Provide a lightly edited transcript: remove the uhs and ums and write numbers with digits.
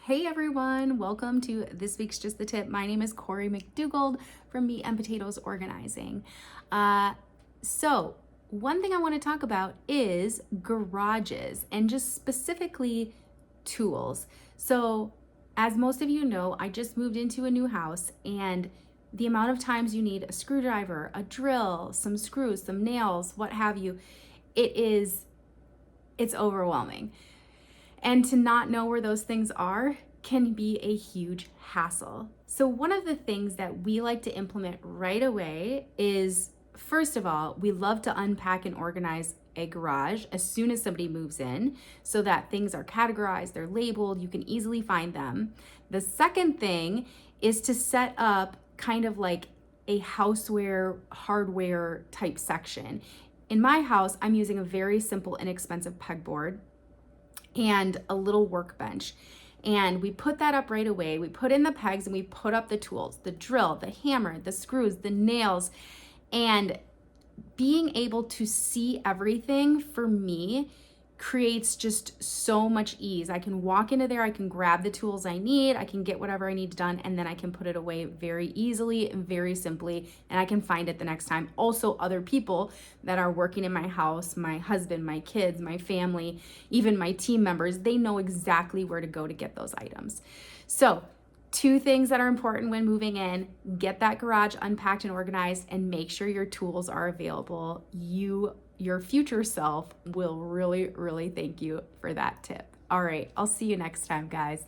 Hey everyone, welcome to this week's Just the Tip. My name is Corey McDougald from Meat and Potatoes Organizing. So one thing I want to talk about is garages and just specifically tools. So as most of you know, I just moved into a new house, and the amount of times you need a screwdriver, a drill, some screws, some nails, what have you, it's overwhelming. And to not know where those things are can be a huge hassle. So one of the things that we like to implement right away is, first of all, we love to unpack and organize a garage as soon as somebody moves in so that things are categorized, they're labeled, you can easily find them. The second thing is to set up kind of like a houseware, hardware type section. In my house, I'm using a very simple, inexpensive pegboard and a little workbench. And we put that up right away. We put in the pegs and we put up the tools, the drill, the hammer, the screws, the nails. And being able to see everything for me creates just so much ease. I can walk into there, I can grab the tools I need, I can get whatever I need done, and then I can put it away very easily and very simply, and I can find it the next time. Also, other people that are working in my house, my husband, my kids, my family, even my team members, they know exactly where to go to get those items. So, two things that are important when moving in: get that garage unpacked and organized, and make sure your tools are available. Your future self will really, really thank you for that tip. All right, I'll see you next time, guys.